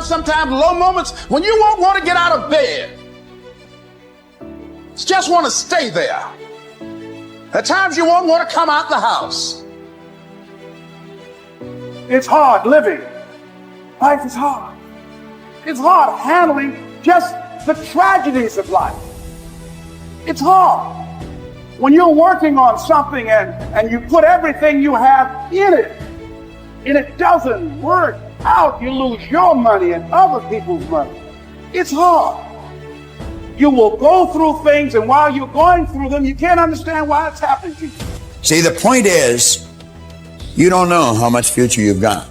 sometimes low moments when you won't want to get out of bed. You just want to stay there. At times you won't want to come out the house. It's hard living. Life is hard. It's hard handling just the tragedies of life. It's hard. When you're working on something and you put everything you have in it, and it doesn't work out, you lose your money and other people's money. It's hard. You will go through things, and while you're going through them, you can't understand why it's happening to you. See, the point is, you don't know how much future you've got.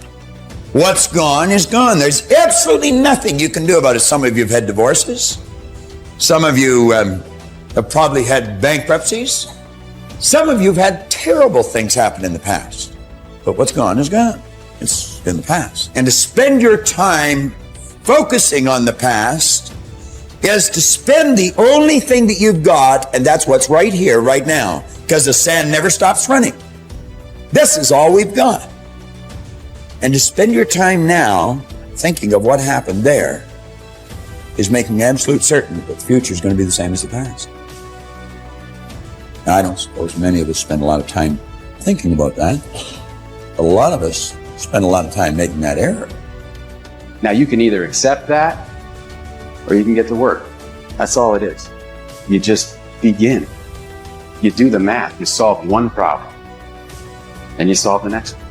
What's gone is gone. There's absolutely nothing you can do about it. Some of you have had divorces. Some of you have probably had bankruptcies. Some of you have had terrible things happen in the past. But what's gone is gone. It's in the past. And to spend your time focusing on the past is to spend the only thing that you've got, and that's what's right here, right now, because the sand never stops running. This is all we've got. And to spend your time now thinking of what happened there is making absolute certain that the future is going to be the same as the past. Now, I don't suppose many of us spend a lot of time thinking about that. A lot of us spend a lot of time making that error. Now, you can either accept that or you can get to work. That's all it is. You just begin. You do the math. You solve one problem and you solve the next one.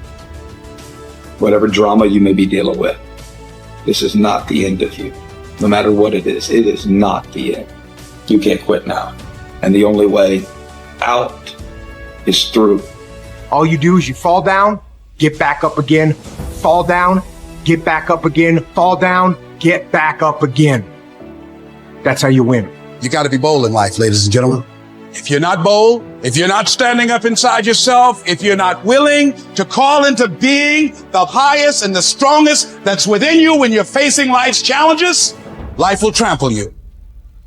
Whatever drama you may be dealing with, this is not the end of you. No matter what it is not the end. You can't quit now. And the only way out is through. All you do is you fall down, get back up again, fall down, get back up again, fall down, get back up again. That's how you win. You got to be bold in life, ladies and gentlemen. If you're not bold, if you're not standing up inside yourself, if you're not willing to call into being the highest and the strongest that's within you when you're facing life's challenges, life will trample you.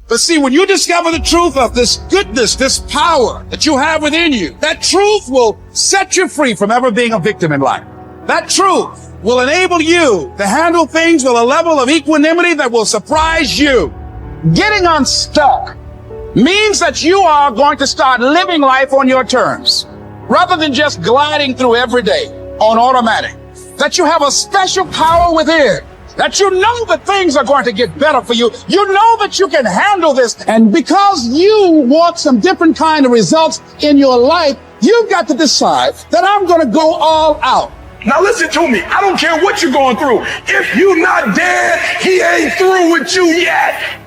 But see, when you discover the truth of this goodness, this power that you have within you, that truth will set you free from ever being a victim in life. That truth will enable you to handle things with a level of equanimity that will surprise you. Getting unstuck means that you are going to start living life on your terms, rather than just gliding through every day on automatic. That you have a special power within, that you know that things are going to get better for you. You know that you can handle this. And because you want some different kind of results in your life, you've got to decide that I'm going to go all out. Now listen to me. I don't care what you're going through. If you're not dead, he ain't through with you yet.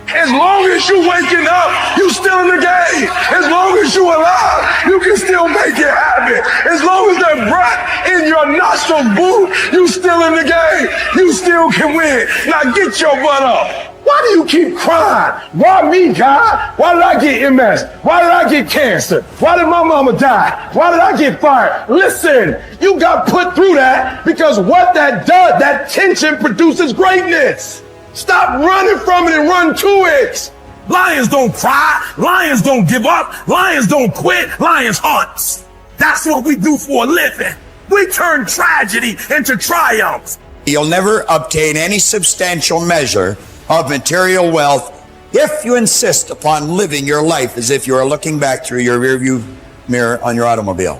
As long as you waking up, you still in the game. As long as you alive, you can still make it happen. As long as that breath in your nostril boot, you still in the game. You still can win. Now get your butt up. Why do you keep crying? Why me, God? Why did I get MS? Why did I get cancer? Why did my mama die? Why did I get fired? Listen, you got put through that because what that does, that tension produces greatness. Stop running from it and run to it. Lions don't cry. Lions don't give up. Lions don't quit. Lions hunt. That's what we do for a living. We turn tragedy into triumph. You'll never obtain any substantial measure of material wealth if you insist upon living your life as if you are looking back through your rearview mirror on your automobile.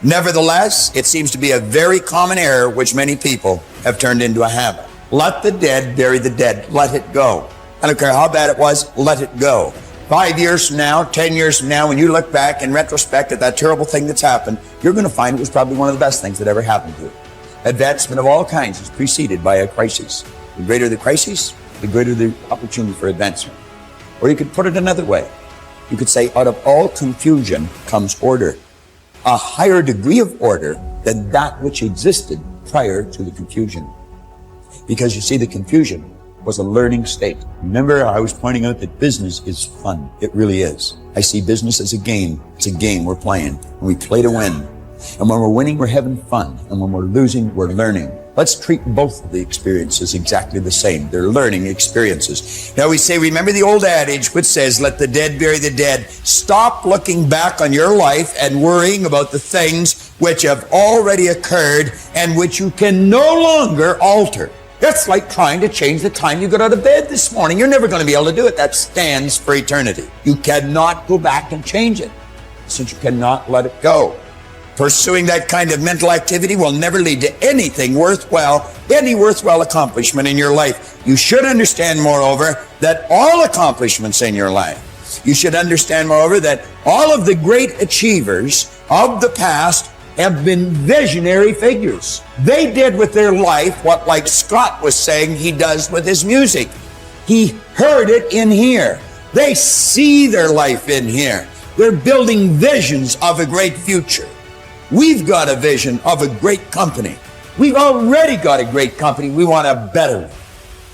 Nevertheless, it seems to be a very common error which many people have turned into a habit. Let the dead bury the dead. Let it go. I don't care how bad it was, let it go. 5 years from now, 10 years from now, when you look back in retrospect at that terrible thing that's happened, you're going to find it was probably one of the best things that ever happened to you. Advancement of all kinds is preceded by a crisis. The greater the crisis, the greater the opportunity for advancement. Or you could put it another way. You could say, out of all confusion comes order. A higher degree of order than that which existed prior to the confusion. Because you see, the confusion was a learning state. Remember, I was pointing out that business is fun. It really is. I see business as a game. It's a game we're playing, and we play to win. And when we're winning, we're having fun. And when we're losing, we're learning. Let's treat both of the experiences exactly the same. They're learning experiences. Now we say, remember the old adage which says, let the dead bury the dead. Stop looking back on your life and worrying about the things which have already occurred and which you can no longer alter. It's like trying to change the time you got out of bed this morning. You're never going to be able to do it. That stands for eternity. You cannot go back and change it, since you cannot let it go. Pursuing that kind of mental activity will never lead to anything worthwhile, any worthwhile accomplishment in your life. You should understand, moreover, that all accomplishments in your life, you should understand, moreover, that all of the great achievers of the past have been visionary figures. They did with their life what, like Scott was saying, he does with his music. He heard it in here. They see their life in here. They're building visions of a great future. We've got a vision of a great company. We've already got a great company. We want a better one.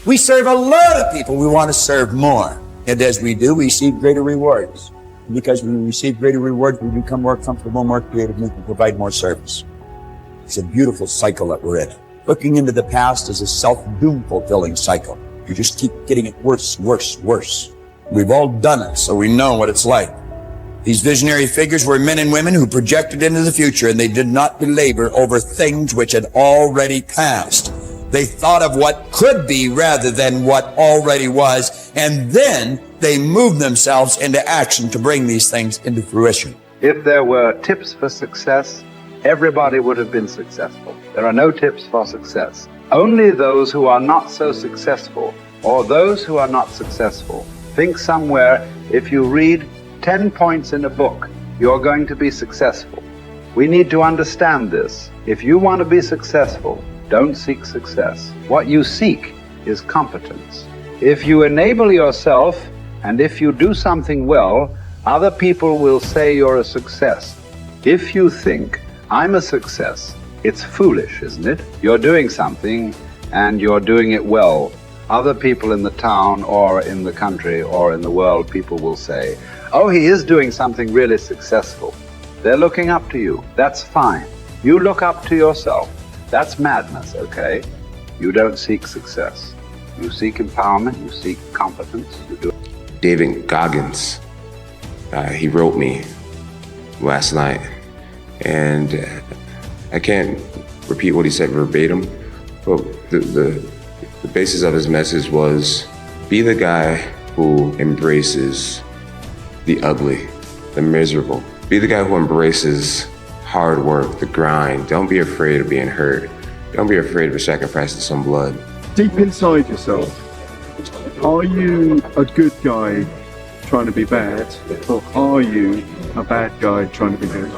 We serve a lot of people. We want to serve more. And as we do, we receive greater rewards. Because when we receive greater rewards, we become more comfortable, more creative, and we can provide more service. It's a beautiful cycle that we're in. Looking into the past is a self-doom fulfilling cycle. You just keep getting it worse, worse, worse. We've all done it, so we know what it's like. These visionary figures were men and women who projected into the future, and they did not belabor over things which had already passed. They thought of what could be rather than what already was, and then they moved themselves into action to bring these things into fruition. If there were tips for success, everybody would have been successful. There are no tips for success. Only those who are not so successful, or those who are not successful, think somewhere if you read 10 points in a book, you're going to be successful. We need to understand this. If you want to be successful, don't seek success. What you seek is competence. If you enable yourself, and if you do something well, other people will say you're a success. If you think, I'm a success, it's foolish, isn't it? You're doing something, and you're doing it well. Other people in the town, or in the country, or in the world, people will say, oh, he is doing something really successful. They're looking up to you. That's fine. You look up to yourself. That's madness, okay? You don't seek success. You seek empowerment, you seek competence, you do it. David Goggins, he wrote me last night, and I can't repeat what he said verbatim, but the basis of his message was, be the guy who embraces the ugly, the miserable. Be the guy who embraces hard work, the grind. Don't be afraid of being hurt. Don't be afraid of sacrificing some blood. Deep inside yourself, are you a good guy trying to be bad, or are you a bad guy trying to be good?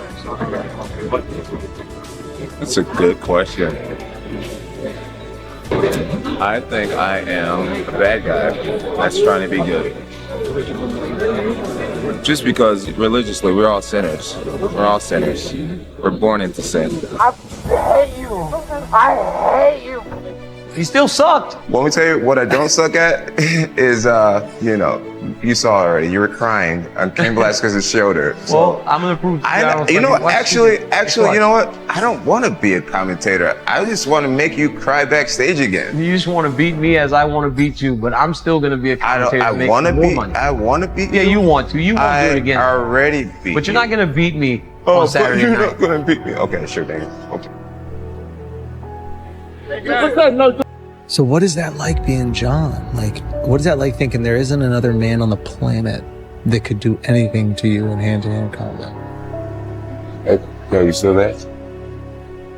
That's a good question. I think I am a bad guy that's trying to be good. Just because religiously we're all sinners. We're all sinners. We're born into sin. I hate you. I hate you. He still sucked. Let me tell you what I don't suck at is, you saw already. You were crying on Ken Velasquez's shoulder. So well, I'm gonna prove. you know what? Actually, you know what? I don't want to be a commentator. I just want to make you cry backstage again. You just want to beat me as I want to beat you, but I'm still gonna be a commentator. I want to beat. I want to beat. Yeah, you want to. You want to do it again. I already beat. But you're not gonna beat me on Saturday you're night. not gonna beat me. Okay, sure thing. Okay. So what is that like being John? Like, what is that like thinking there isn't another man on the planet that could do anything to you in hand-to-hand combat? Hey, yo, you still there?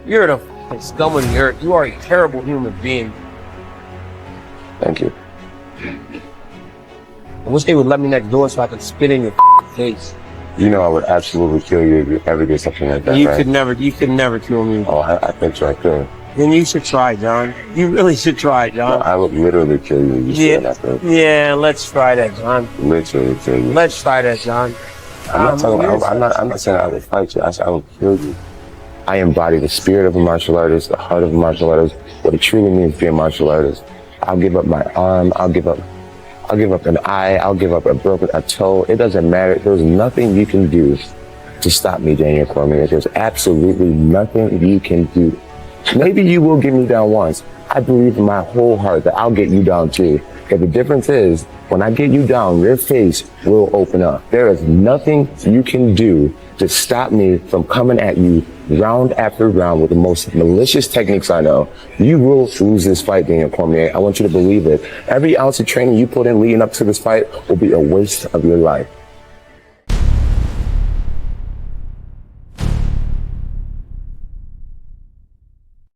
You're the scum of the earth. You are a terrible human being. Thank you. I wish they would let me next door so I could spit in your face. You know I would absolutely kill you if you ever did something like that, You right? could never kill me. Oh, I think so, I could. Then you should try, John. You really should try, John. No, I would literally kill you if you said that, though. Yeah, let's try that, John. Literally kill you. Let's try that, John. I'm not saying I would fight you. I said I would kill you. I embody the spirit of a martial artist, the heart of a martial artist, what it truly means to be a martial artist. I'll give up my arm, I'll give up an eye, I'll give up a toe. It doesn't matter. There's nothing you can do to stop me, Daniel Cormier. There's absolutely nothing you can do. Maybe you will get me down once. I believe in my whole heart that I'll get you down too. But the difference is When I get you down, your face will open up. There is nothing you can do to stop me from coming at you round after round with the most malicious techniques I know. You will lose this fight, Daniel Cormier. I want you to believe it. Every ounce of training you put in leading up to this fight will be a waste of your life.